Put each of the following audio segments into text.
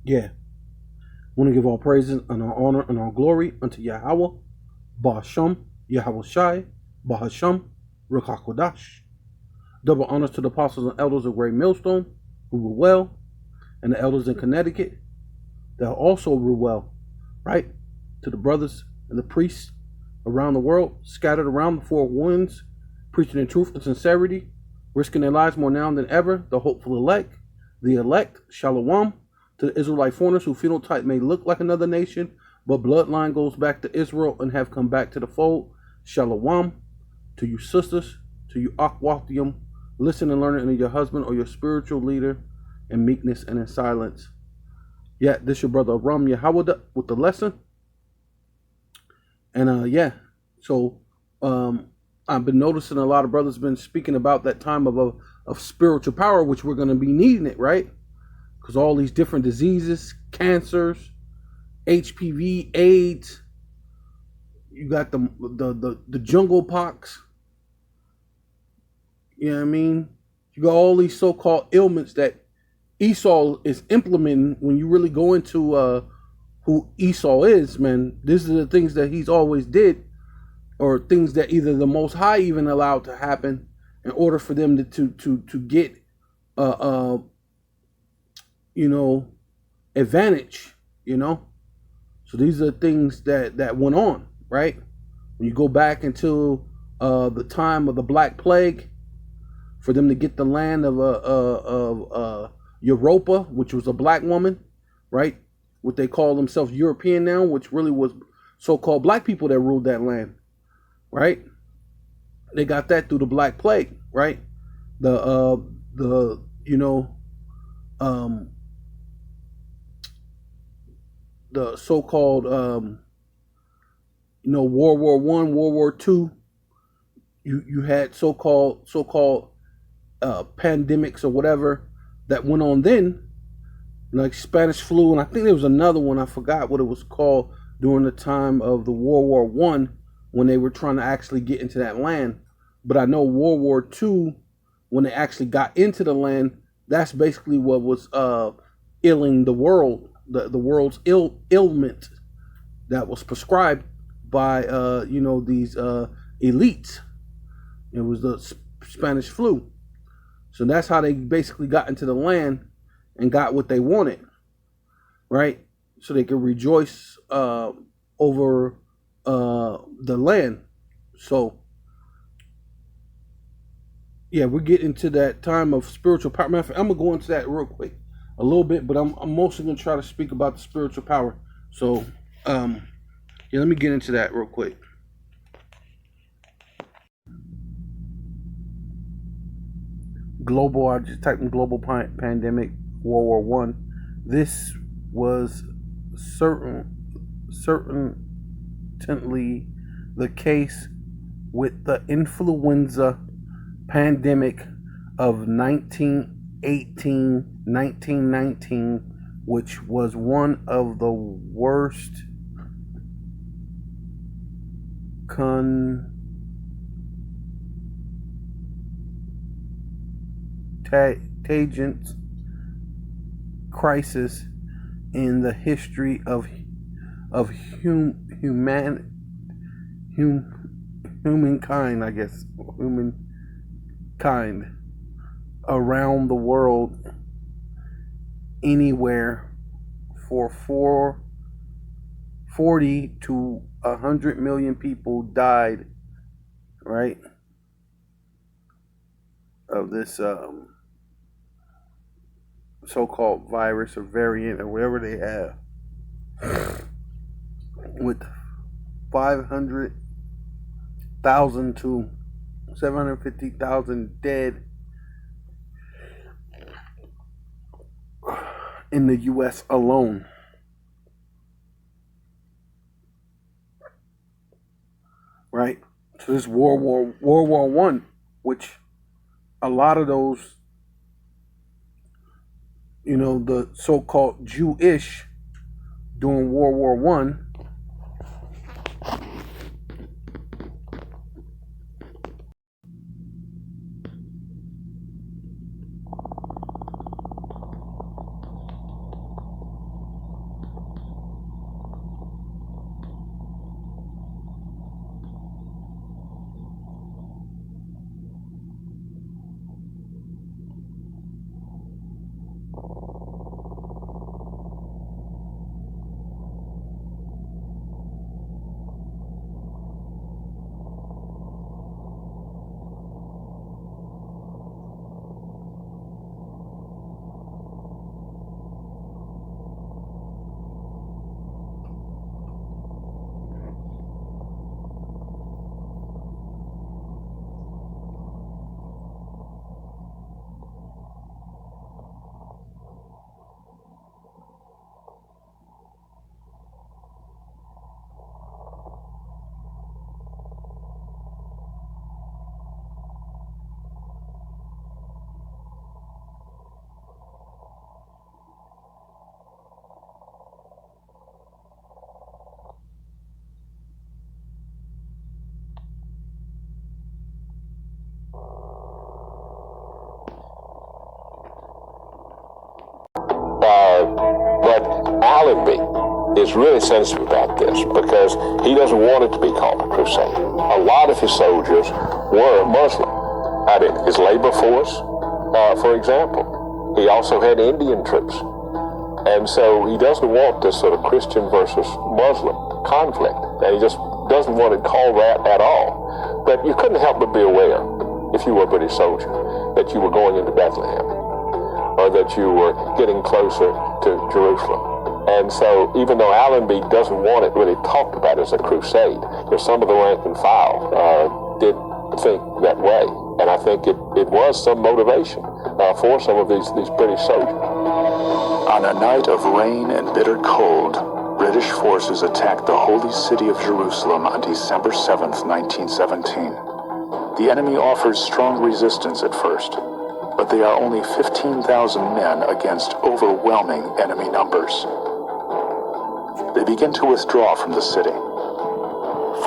Yeah, want to give all praises and all honor and all glory unto Yahweh, Bahasham, Yahweh Shai, Bahasham, Rukakwadash. Double honors to the apostles and elders of Great Millstone, who rule well, and the elders in Connecticut that also rule well, right? To the brothers and the priests around the world, scattered around the four winds, preaching in truth and sincerity, risking their lives more now than ever, the elect, Shalom, to the Israelite foreigners whose phenotype may look like another nation, but bloodline goes back to Israel and have come back to the fold, Shalom, to you sisters, to you Akwathium, listen and learn under your husband or your spiritual leader in meekness and in silence. Yeah, this your brother Ram Yahweh with the lesson. And so I've been noticing a lot of brothers been speaking about that time of spiritual power, which we're going to be needing it, right? Because all these different diseases, cancers, HPV, AIDS, you got the jungle pox. You know what I mean? You got all these so-called ailments that Esau is implementing. When you really go into who Esau is, man, these are the things that he's always did, or things that either the Most High even allowed to happen in order for them to get you know, advantage, you know. So these are things that went on, right? When you go back into the time of the Black Plague, for them to get the land of Europa, which was a black woman, right? What they call themselves European now, which really was so-called black people that ruled that land, right? They got that through the Black Plague, right? The you know the so-called World War One, World War Two. You had so-called pandemics or whatever that went on then, like Spanish flu, and I think there was another one, I forgot what it was called, during the time of the World War One, when they were trying to actually get into that land. But I know World War Two, when they actually got into the land, that's basically what was illing the world, the world's ailment that was prescribed by these elites. It was the Spanish flu. So that's how they basically got into the land and got what they wanted, right? So they could rejoice over the land. So yeah, we're getting to that time of spiritual power. Matter of fact, I'm gonna go into that real quick, a little bit, but I'm mostly gonna try to speak about the spiritual power. So yeah, let me get into that real quick. Global, I just typed in global pandemic, World War One. This was certainly the case with the influenza pandemic of 1919, which was one of the worst contagious crisis in the history of humankind, I guess, humankind around the world. Anywhere for 40 to 100 million people died, right, of this so-called virus or variant or whatever they have, with 500,000 to 750,000 dead in the U.S. alone. Right? So this World War One, which a lot of those, the so-called Jewish during World War One, Allenby is really sensitive about this because he doesn't want it to be called a crusade. A lot of his soldiers were Muslim. I mean, his labor force, for example, he also had Indian troops. And so he doesn't want this sort of Christian versus Muslim conflict. And he just doesn't want it called that at all. But you couldn't help but be aware, if you were a British soldier, that you were going into Bethlehem, or that you were getting closer to Jerusalem. And so even though Allenby doesn't want it really talked about as a crusade, because some of the rank and file did think that way. And I think it was some motivation for some of these British soldiers. On a night of rain and bitter cold, British forces attacked the holy city of Jerusalem on December 7th, 1917. The enemy offers strong resistance at first, but they are only 15,000 men against overwhelming enemy numbers. They begin to withdraw from the city.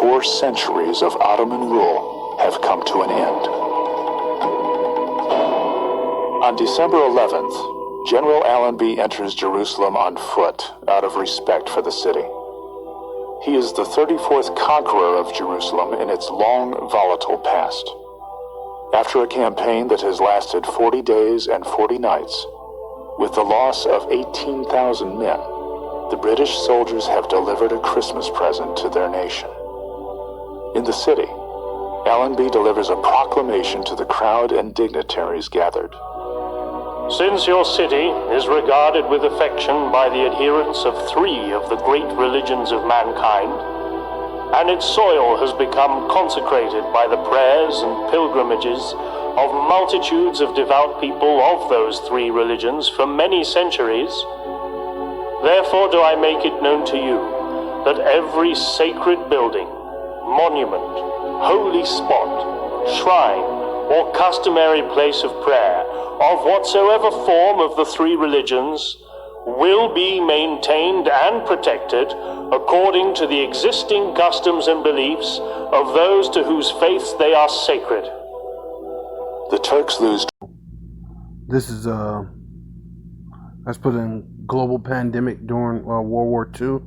4 centuries of Ottoman rule have come to an end. On December 11th, General Allenby enters Jerusalem on foot out of respect for the city. He is the 34th conqueror of Jerusalem in its long, volatile past. After a campaign that has lasted 40 days and 40 nights, with the loss of 18,000 men, the British soldiers have delivered a Christmas present to their nation. In the city, Allenby delivers a proclamation to the crowd and dignitaries gathered. Since your city is regarded with affection by the adherents of 3 of the great religions of mankind, and its soil has become consecrated by the prayers and pilgrimages of multitudes of devout people of those 3 religions for many centuries, therefore do I make it known to you that every sacred building, monument, holy spot, shrine, or customary place of prayer, of whatsoever form of the 3 religions, will be maintained and protected according to the existing customs and beliefs of those to whose faiths they are sacred. The Turks lose. This is that's put in global pandemic during World War II.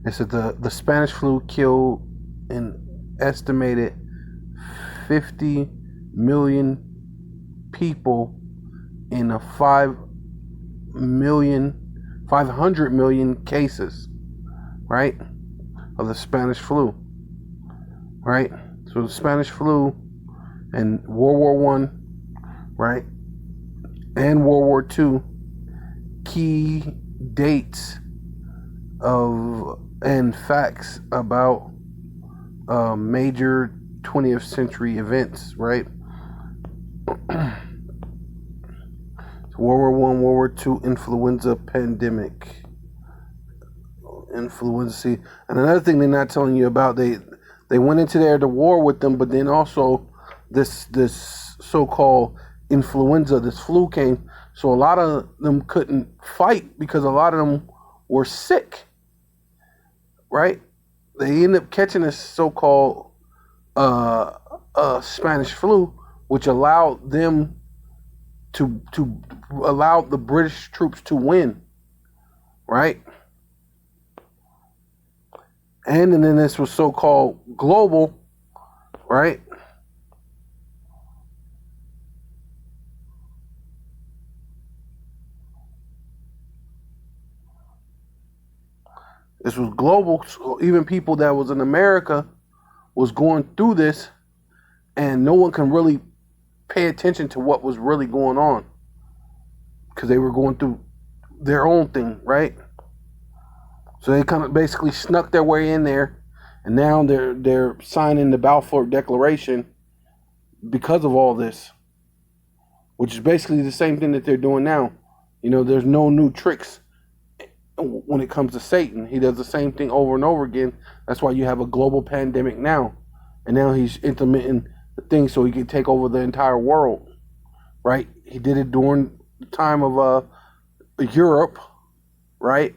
It said the Spanish flu killed an estimated 50 million people in a 500 million cases, right, of the Spanish flu, right? So the Spanish flu and World War One, right, and World War II, key dates of and facts about major 20th century events, right? World War One, World War II, influenza pandemic, influenza. See, and another thing they're not telling you about, they went into the war with them, but then also this so-called influenza, this flu came, so a lot of them couldn't fight because a lot of them were sick, right? They ended up catching this so-called Spanish flu, which allowed them to allow the British troops to win, right? And then this was so-called global, right? This was global, so even people that was in America was going through this, and no one can really pay attention to what was really going on because they were going through their own thing, right? So they kind of basically snuck their way in there, and now they're signing the Balfour Declaration because of all this, which is basically the same thing that they're doing now. You know, there's no new tricks when it comes to Satan. He does the same thing over and over again. That's why you have a global pandemic now, and now he's implementing the thing so he can take over the entire world, right? He did it during the time of Europe, right?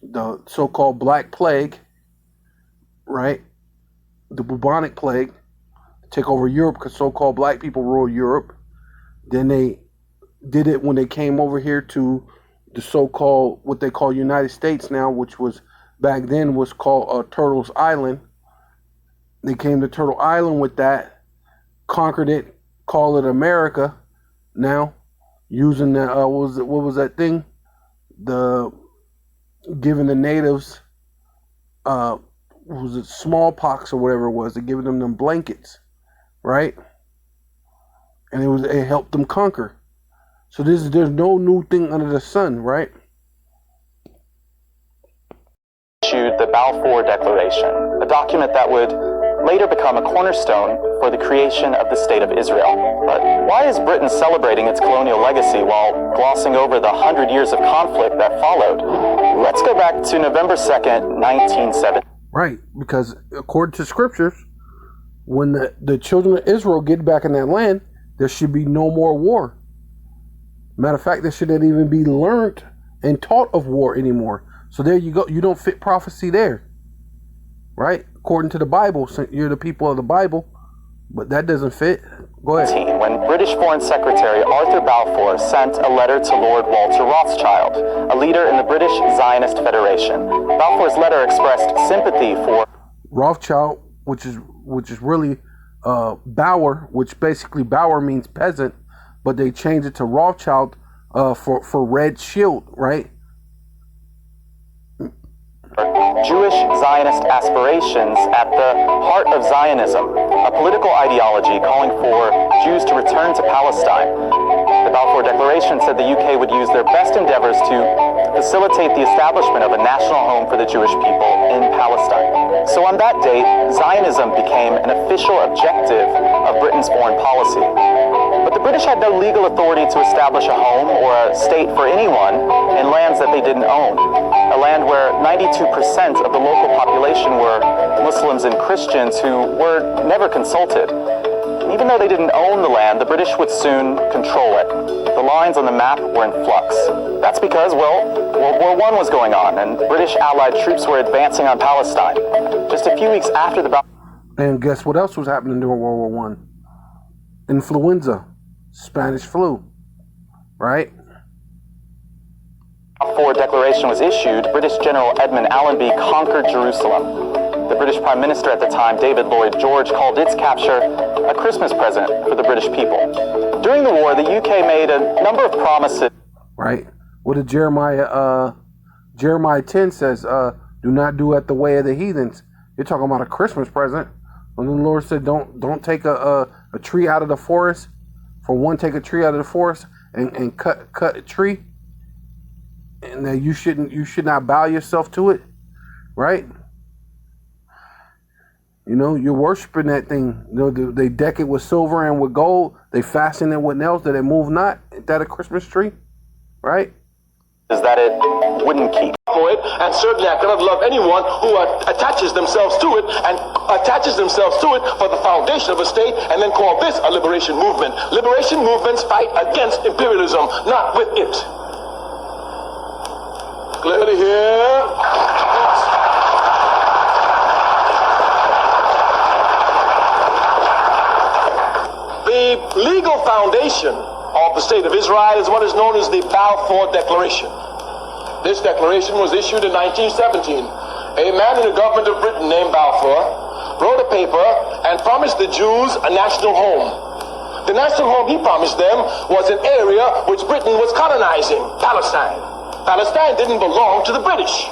The so-called Black Plague, right? The bubonic plague, take over Europe because so-called black people rule Europe. Then they did it when they came over here to the so-called, what they call United States now, which was back then was called Turtles Island. They came to Turtle Island with that, conquered it, call it America now, using the, what was that thing? Giving the natives, was it smallpox or whatever it was, they're giving them blankets, right? And it helped them conquer. So there's no new thing under the sun, right? Issued the Balfour Declaration, a document that would later become a cornerstone for the creation of the State of Israel. But why is Britain celebrating its colonial legacy while glossing over the 100 years of conflict that followed? Let's go back to November 2nd, 1970. Right, because according to scriptures, when the children of Israel get back in that land, there should be no more war. Matter of fact, there shouldn't even be learned and taught of war anymore. So there you go. You don't fit prophecy there. Right? According to the Bible, you're the people of the Bible, but that doesn't fit. Go ahead. When British Foreign Secretary Arthur Balfour sent a letter to Lord Walter Rothschild, a leader in the British Zionist Federation. Balfour's letter expressed sympathy for Rothschild, which is really Bauer, which basically Bauer means peasant, but they changed it to Rothschild for Red Shield, right? Jewish Zionist aspirations at the heart of Zionism, a political ideology calling for Jews to return to Palestine. The Balfour Declaration said the UK would use their best endeavors to facilitate the establishment of a national home for the Jewish people in Palestine. So on that date, Zionism became an official objective of Britain's foreign policy. But the British had no legal authority to establish a home or a state for anyone in lands that they didn't own. A land where 92% of the local population were Muslims and Christians who were never consulted. And even though they didn't own the land, the British would soon control it. The lines on the map were in flux. That's because, well, World War I was going on, and British Allied troops were advancing on Palestine. Just a few weeks after the And guess what else was happening during World War I? Influenza, Spanish flu, right? Balfour Declaration was issued, British General Edmund Allenby conquered Jerusalem. The British Prime Minister at the time, David Lloyd George, called its capture a Christmas present for the British people. During the war, the UK made a number of promises. Right. What did Jeremiah 10 says, do not do at the way of the heathens. You're talking about a Christmas present. When the Lord said, don't take a tree out of the forest. For one, take a tree out of the forest and cut a tree. And that you should not bow yourself to it. Right? You know, you're worshiping that thing. You know, they deck it with silver and with gold. They fasten it with nails that it move not. Is that a Christmas tree? Right? Is that it wouldn't keep. For it, and certainly I cannot love anyone who attaches themselves to it and attaches themselves to it for the foundation of a state and then call this a liberation movement. Liberation movements fight against imperialism, not with it. Clearly here. The legal foundation of the State of Israel is what is known as the Balfour Declaration. This declaration was issued in 1917. A man in the government of Britain named Balfour wrote a paper and promised the Jews a national home. The national home he promised them was an area which Britain was colonizing, Palestine. Palestine didn't belong to the British.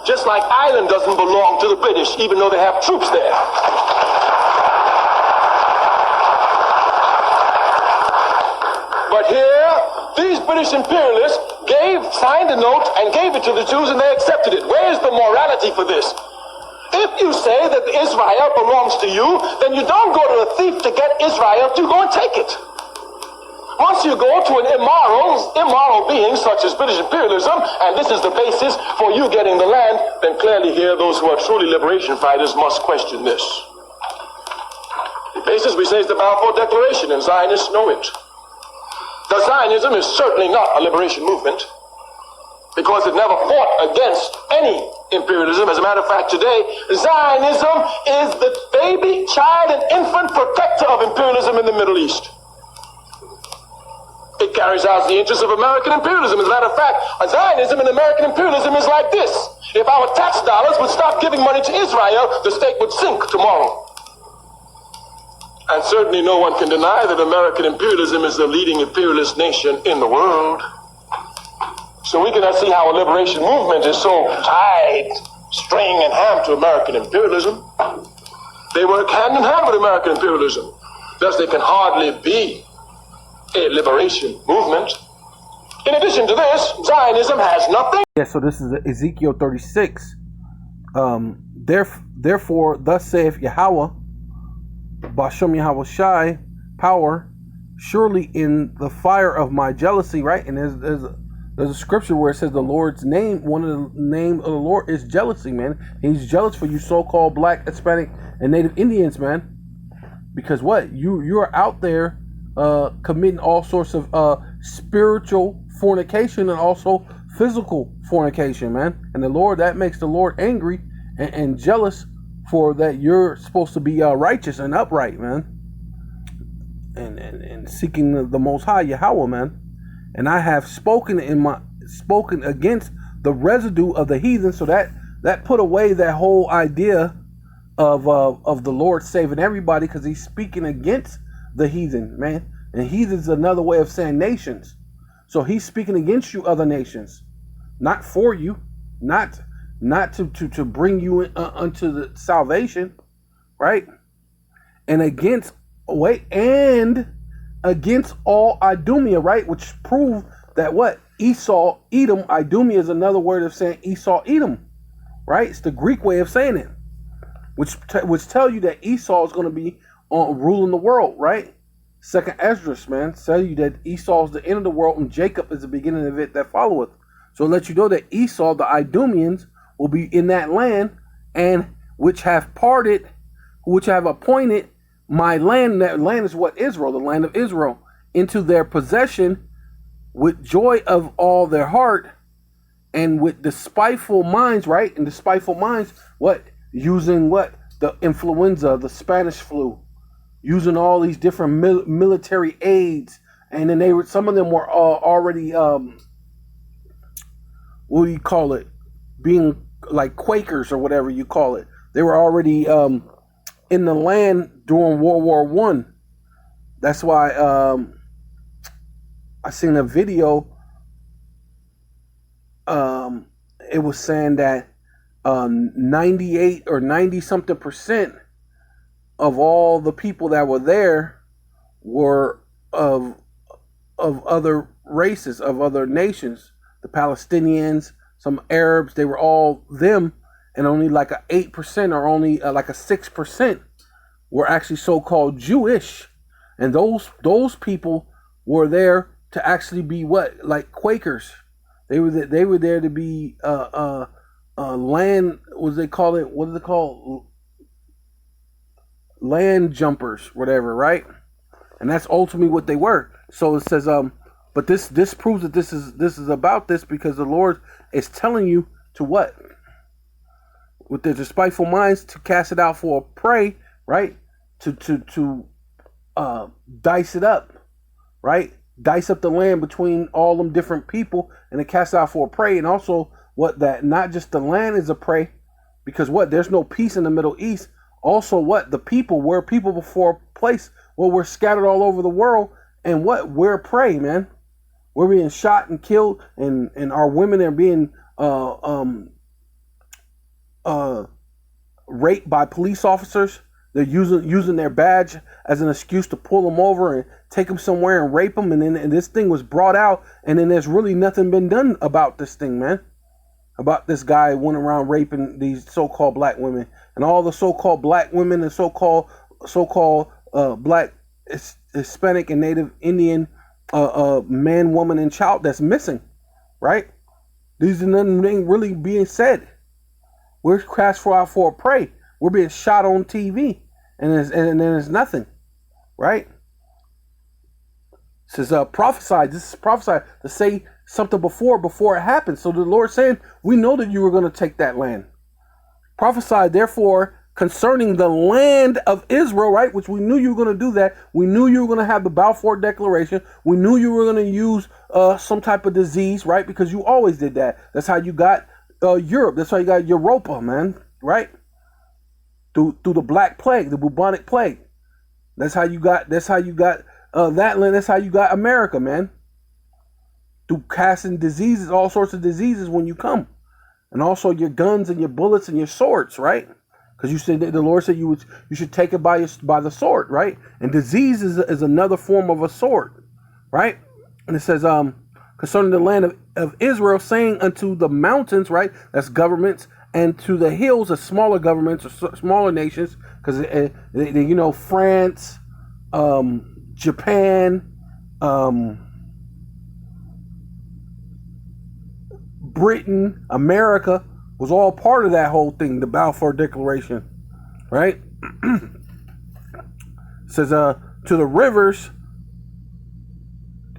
Just like Ireland doesn't belong to the British, even though they have troops there. But here, these British imperialists signed a note and gave it to the Jews and they accepted it. Where is the morality for this? If you say that Israel belongs to you, then you don't go to a thief to get Israel, you go and take it. Once you go to an immoral being such as British imperialism, and this is the basis for you getting the land, then clearly here those who are truly liberation fighters must question this. The basis, we say, is the Balfour Declaration, and Zionists know it. The Zionism is certainly not a liberation movement because it never fought against any imperialism. As a matter of fact, today, Zionism is the baby, child, and infant protector of imperialism in the Middle East. It carries out the interests of American imperialism. As a matter of fact, Zionism and American imperialism is like this. If our tax dollars would stop giving money to Israel, the state would sink tomorrow. And certainly no one can deny that American imperialism is the leading imperialist nation in the world. So we cannot see how a liberation movement is so tied, string in hand to American imperialism. They work hand in hand with American imperialism. Thus they can hardly be a liberation movement. In addition to this, Zionism has nothing. Yeah, so this is Ezekiel 36. Therefore, thus saith Yahweh, Bashem Yahweh Shai, power, surely in the fire of my jealousy, right? And there's a scripture where it says the Lord's name, one of the name of the Lord is jealousy, man. He's jealous for you so-called black, Hispanic, and Native Indians, man. Because what? You're out there committing all sorts of spiritual fornication and also physical fornication, man. And the Lord, that makes the Lord angry and jealous for that you're supposed to be righteous and upright, man. And seeking the Most High, Yahweh, man. And I have spoken against the residue of the heathen, so that put away that whole idea of the Lord saving everybody, because he's speaking against the heathen, man. And heathen's another way of saying nations. So he's speaking against you, other nations, not for you, not to bring you unto the salvation, right? And against all Idumea, right? Which proved that what? Esau, Edom, Idumea is another word of saying Esau, Edom, right? It's the Greek way of saying it, which tell you that Esau is going to be ruling the world, right? Second Esdras, man, tell you that Esau is the end of the world and Jacob is the beginning of it that followeth. So it lets you know that Esau, the Idumeans, will be in that land, and which have appointed my land. That land is what? Israel, the land of Israel, into their possession with joy of all their heart and with despiteful minds, right? And despiteful minds, what? Using what? The influenza, the Spanish flu, using all these different military aids. And then some of them were already, what do you call it? Being like Quakers or whatever you call it. They were already in the land during World War I. That's why I seen a video. It was saying that 98 or 90 something percent of all the people that were there were of other races, of other nations. The Palestinians, some Arabs, they were all them, and only like a 8% or only like a 6% were actually so-called Jewish. And those people were there to actually be what? Like Quakers. They were there to be land, what do they call it? What is it called? Land jumpers, whatever, right? And that's ultimately what they were. So it says, but this proves that this is about this, because the Lord is telling you to what? With their despiteful minds, to cast it out for a prey, right? To dice it up, right? Dice up the land between all them different people, and to cast out for a prey. And also what? That not just the land is a prey, because what? There's no peace in the Middle East. Also what? The people, we're people before a place where we're scattered all over the world, and what? We're prey, man. We're being shot and killed, and our women are being raped by police officers. They're using their badge as an excuse to pull them over and take them somewhere and rape them. And this thing was brought out, and then there's really nothing been done about this thing, man. About this guy went around raping these so-called black women, and all the so-called black women and so-called black, Hispanic, and Native Indian man, woman, and child that's missing, right? These are nothing really being said. We're cast out for a prey. We're being shot on TV, and then there's nothing, right? It says prophesied. This is prophesied to say something before it happened. So the Lord saying, we know that you were going to take that land. Prophesied, therefore concerning the land of Israel, right? Which we knew you were going to do that. We knew you were going to have the Balfour Declaration. We knew you were going to use some type of disease, right? Because you always did that. That's how you got Europe. That's how you got Europa, man, right? Through the Black Plague, the bubonic plague. That's how you got that land. That's how you got America, man. Through casting diseases, all sorts of diseases when you come. And also your guns and your bullets and your swords, right? Because you said the Lord said you should take it by the sword, right? And disease is another form of a sword, right? And it says concerning the land of Israel, saying unto the mountains, right? That's governments, and to the hills, of smaller governments or smaller nations, because you know, France, Japan, Britain, America was all part of that whole thing, the Balfour Declaration, right? It says to the rivers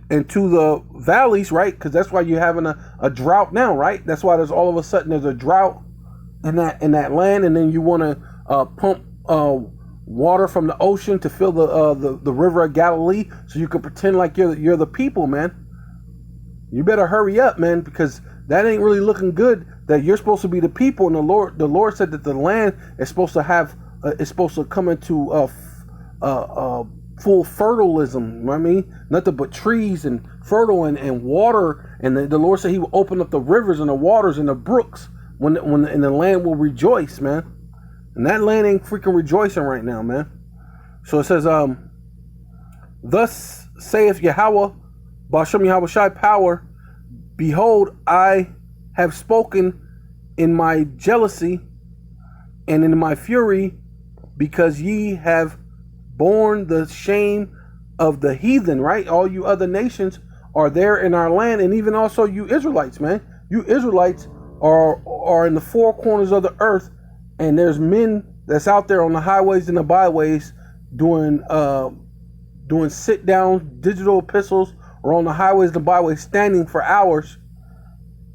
and to the valleys, right? Because that's why you're having a drought now, right? That's why there's all of a sudden there's a drought in that land, and then you want to pump water from the ocean to fill the river of Galilee, so you can pretend like you're the people, man. You better hurry up, man, because that ain't really looking good. That you're supposed to be the people, and the Lord said that the land is supposed to have is supposed to come into full fertilism. You know what I mean? Nothing but trees and fertile and water. And the Lord said He will open up the rivers and the waters and the brooks when the land will rejoice, man. And that land ain't freaking rejoicing right now, man. So it says, thus saith Yahweh, Ba'ashem Yahweh Shai power, behold, I have spoken in my jealousy and in my fury, because ye have borne the shame of the heathen, right? All you other nations are there in our land, and even also you Israelites, man. You Israelites are in the four corners of the earth, and there's men that's out there on the highways and the byways doing sit down digital epistles, or on the highways and the byways standing for hours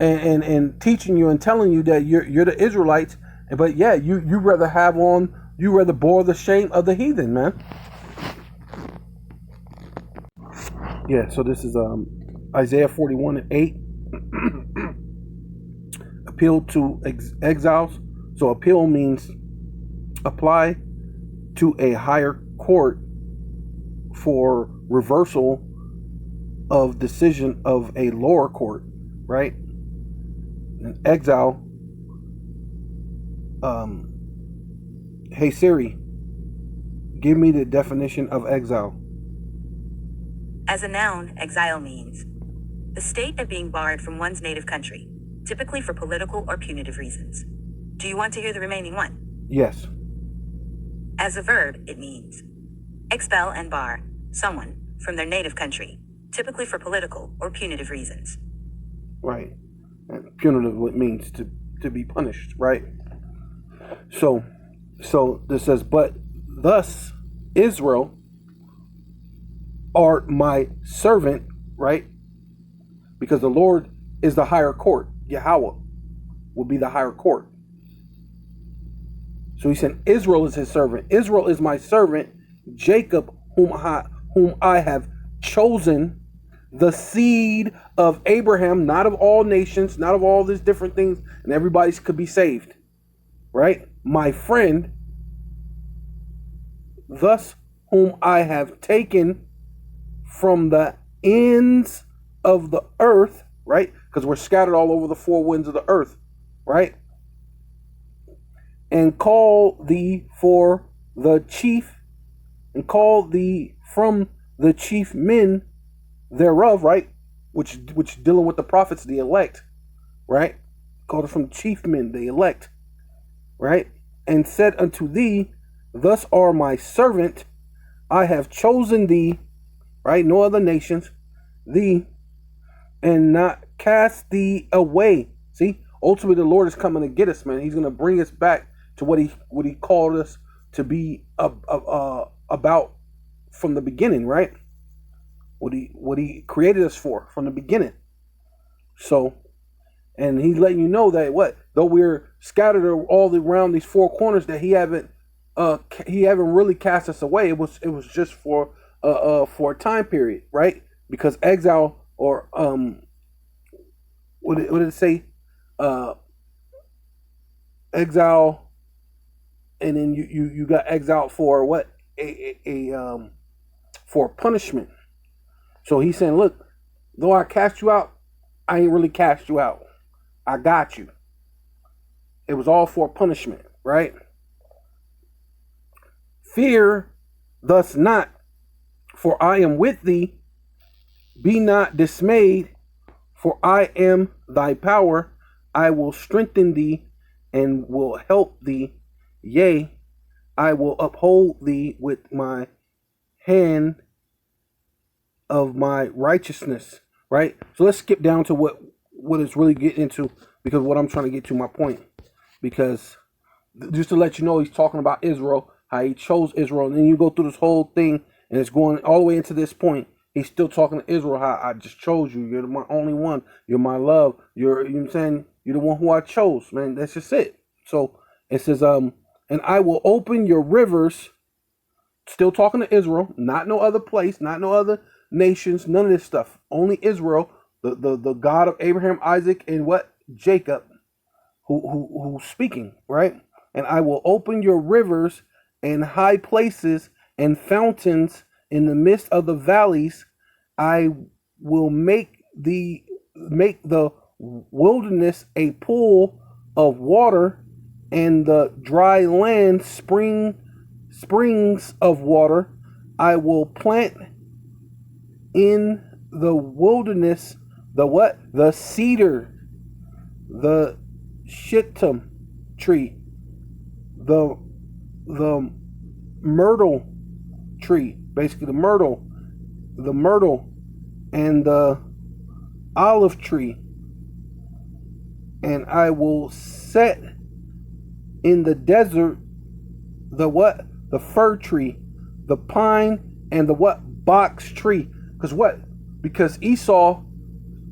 and teaching you and telling you that you're the Israelites, but yeah, you rather bore the shame of the heathen, man. Yeah, so this is Isaiah 41:8. Appeal to exiles. So appeal means apply to a higher court for reversal of decision of a lower court, right? And exile. Hey Siri, give me the definition of exile. As a noun, exile means the state of being barred from one's native country, typically for political or punitive reasons. Do you want to hear the remaining one? Yes. As a verb, it means expel and bar someone from their native country, typically for political or punitive reasons. Right. And punitive means to be punished, right? So this says, but thus Israel art my servant, right? Because the Lord is the higher court. Yahweh will be the higher court. So he said, Israel is his servant. Israel is my servant. Jacob, whom I have chosen, the seed of Abraham, not of all nations, not of all these different things, and everybody could be saved, right? My friend, thus whom I have taken from the ends of the earth, right? Because we're scattered all over the four winds of the earth, right? And call thee for the chief, and call thee from the chief men thereof, right? Which dealing with the prophets, the elect, right? Called it from chief men, the elect, right? And said unto thee, thus are my servant, I have chosen thee, right? No other nations, thee, and not cast thee away. See, ultimately the Lord is coming to get us, man. He's going to bring us back to what he called us to be about from the beginning, right? What he created us for from the beginning. So, and he's letting you know that though we're scattered all around these four corners, that he haven't he haven't really cast us away. It was just for a time period, right? Because exile, or what did it say? Exile, and then you got exiled for what? For punishment. So he's saying, look, though I cast you out, I ain't really cast you out. I got you. It was all for punishment, right? Fear thus not, for I am with thee. Be not dismayed, for I am thy power. I will strengthen thee and will help thee. Yea, I will uphold thee with my hand of my righteousness. Right? So let's skip down to what it's really getting into, because what I'm trying to get to my point. Because just to let you know, he's talking about Israel, how he chose Israel, and then you go through this whole thing, and it's going all the way into this point. He's still talking to Israel, how I just chose you. You're my only one. You're my love. You know what I'm saying? You're the one who I chose, man. That's just it. So it says, and I will open your rivers. Still talking to Israel, not no other place, not no other nations, none of this stuff. Only Israel, the God of Abraham, Isaac, and what? Jacob, who's speaking, right? And I will open your rivers and high places and fountains in the midst of the valleys. I will make the wilderness a pool of water, and the dry land springs of water. I will plant in the wilderness the what? The cedar, the shittim tree, the myrtle tree, basically the myrtle, and the olive tree. And I will set in the desert the what? The fir tree, the pine, and the what? Box tree. Because what? Because Esau,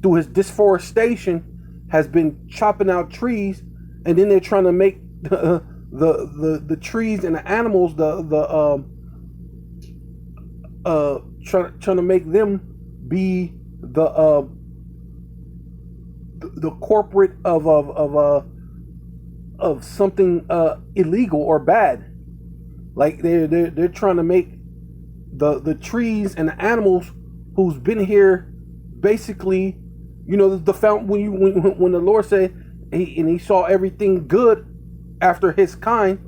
through his deforestation, has been chopping out trees, and then they're trying to make the trees and the animals trying to make them be the corporate of something illegal or bad. Like they're trying to make the trees and the animals who's been here, basically, you know, the fountain. When the Lord said he saw everything good after his kind,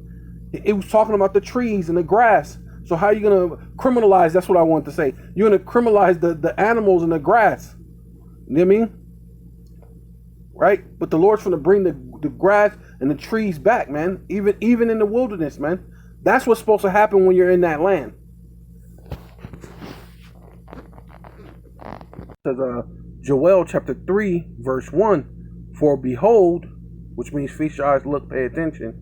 it was talking about the trees and the grass. So how are you gonna criminalize? That's what I wanted to say. You're gonna criminalize the animals and the grass. You know what I mean? Right? But the Lord's gonna bring the grass and the trees back, man. Even in the wilderness, man. That's what's supposed to happen when you're in that land. It says Joel chapter 3 verse 1. For behold, which means feast your eyes, look, pay attention.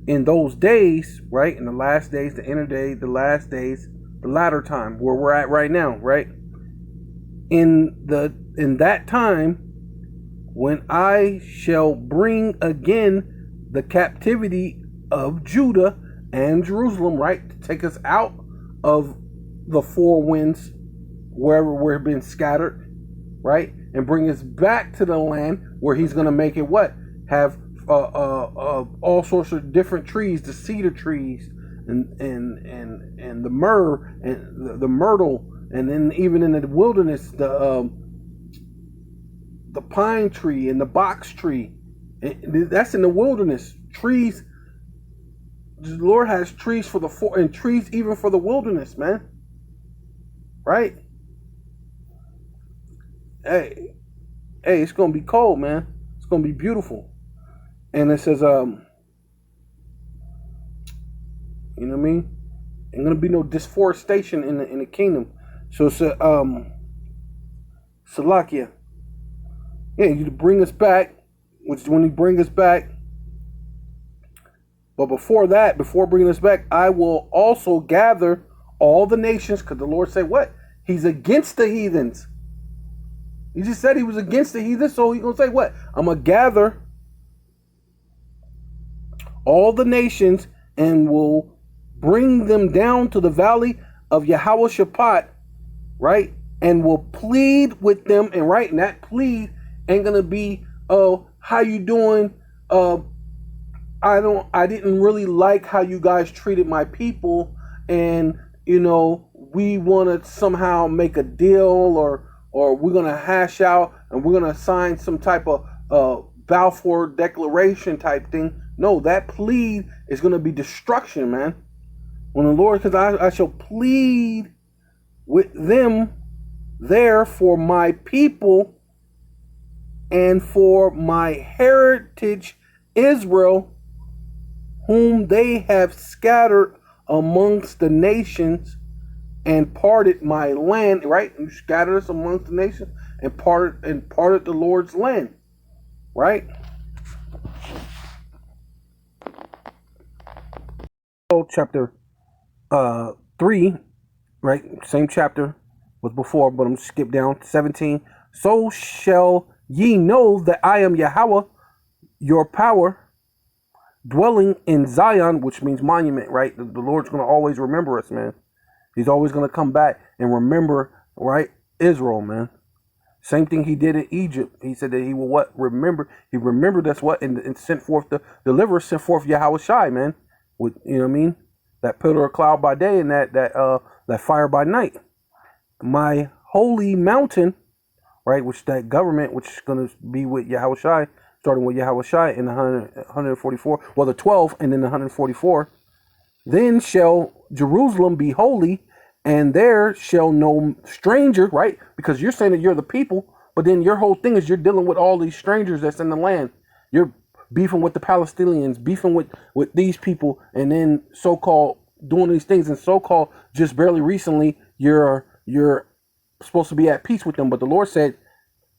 In those days, right? In the last days, the inner day, the last days, the latter time, where we're at right now, right? In that time, when I shall bring again the captivity of Judah and Jerusalem, right? To take us out of the four winds, wherever we've been scattered, right? And bring us back to the land where he's going to make it what? Have all sorts of different trees, the cedar trees and the myrrh and the myrtle, and then even in the wilderness, the pine tree and the box tree. That's in the wilderness. Trees. The Lord has trees for the four, and trees even for the wilderness, man. Right? Hey, it's gonna be cold, man. It's gonna be beautiful. And it says, you know what I mean? Ain't gonna be no deforestation in the kingdom. So it's Salakia. Yeah, you bring us back, which is when he bring us back. But before bringing us back, I will also gather all the nations, because the Lord said what? He's against the heathens. He just said he was against the heathens, so he's gonna say what? I'm gonna gather all the nations and will bring them down to the valley of Yehoshaphat, right? And will plead with them. And right, and that plead ain't gonna be, oh, how you doing? I didn't really like how you guys treated my people, and we want to somehow make a deal, or we're gonna hash out and we're gonna sign some type of Balfour Declaration type thing. No, that plead is gonna be destruction, man. When the Lord, because I shall plead with them there for my people and for my heritage Israel, whom they have scattered amongst the nations and parted my land, right? You scattered us amongst the nations and parted the Lord's land, right? So chapter 3, right? Same chapter was before, but I'm skip down 17. So shall ye know that I am Yahweh, your power, dwelling in Zion, which means monument, right? The Lord's going to always remember us, man. He's always going to come back and remember, right? Israel, man. Same thing he did in Egypt. He said that he will remember. He remembered us and sent forth the deliverer, sent forth Yahweh Shai, man. With, you know what I mean? That pillar of cloud by day and that fire by night. My holy mountain, right? Which that government, which is going to be with Yahweh Shai, starting with Yahweh Shai in the 144, well, the 12 and then the 144. Then shall Jerusalem be holy, and there shall no stranger, right? Because you're saying that you're the people, but then your whole thing is you're dealing with all these strangers that's in the land. You're beefing with the Palestinians, beefing with these people, and then so-called doing these things, and so-called just barely recently you're supposed to be at peace with them. But the Lord said,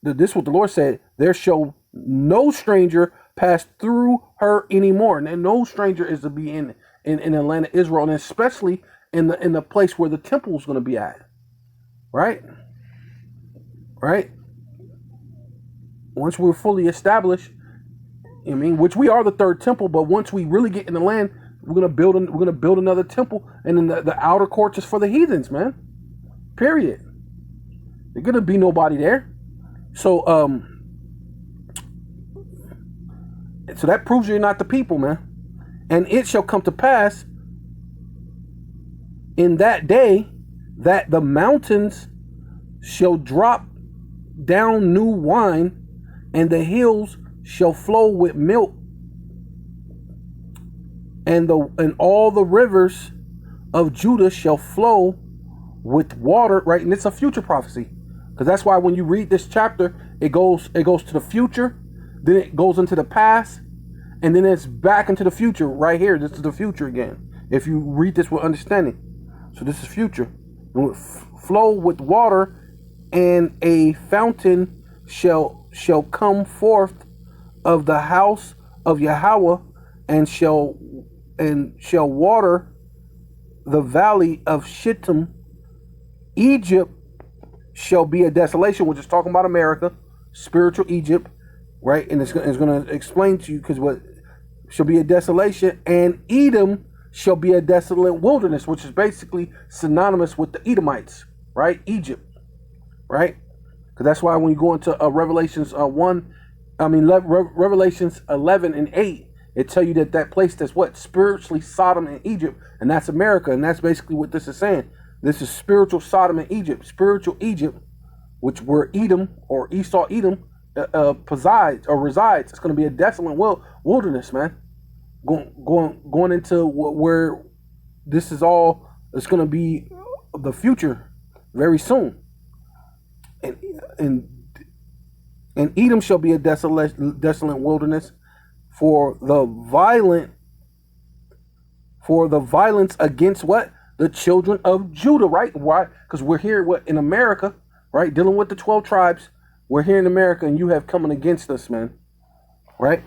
this is what the Lord said, there shall no stranger pass through her anymore. And no stranger is to be in the land of Israel, and especially in the place where the temple is going to be at. Right? Once we're fully established, I mean, which we are the third temple, but once we really get in the land, we're gonna build another temple, and then the outer courts is for the heathens, man. Period. There's gonna be nobody there. So so that proves you're not the people, man. And it shall come to pass in that day that the mountains shall drop down new wine, and the hills shall flow with milk, and all the rivers of Judah shall flow with water, right? And it's a future prophecy, because that's why when you read this chapter, it goes to the future, then it goes into the past, and then it's back into the future. Right here, this is the future again, if you read this with understanding. So this is future. And will flow with water, and a fountain shall come forth of the house of Yahweh, and shall water the valley of Shittim. Egypt shall be a desolation, which is talking about America, spiritual Egypt, right? And it's going to explain to you, because what shall be a desolation, and Edom shall be a desolate wilderness, which is basically synonymous with the Edomites, right? Egypt, right? Because that's why when you go into Revelations 11 and 8, it tell you that place that's what? Spiritually Sodom and Egypt, and that's America, and that's basically what this is saying. This is spiritual Sodom and Egypt, spiritual Egypt, which where Edom or Esau Edom resides. It's going to be a desolate wilderness, man. Going into where this is all, it's going to be the future very soon. And Edom shall be a desolate wilderness for the violence against what? The children of Judah, right? Why? Because we're here in America, right? Dealing with the 12 tribes. We're here in America, and you have coming against us, man. Right?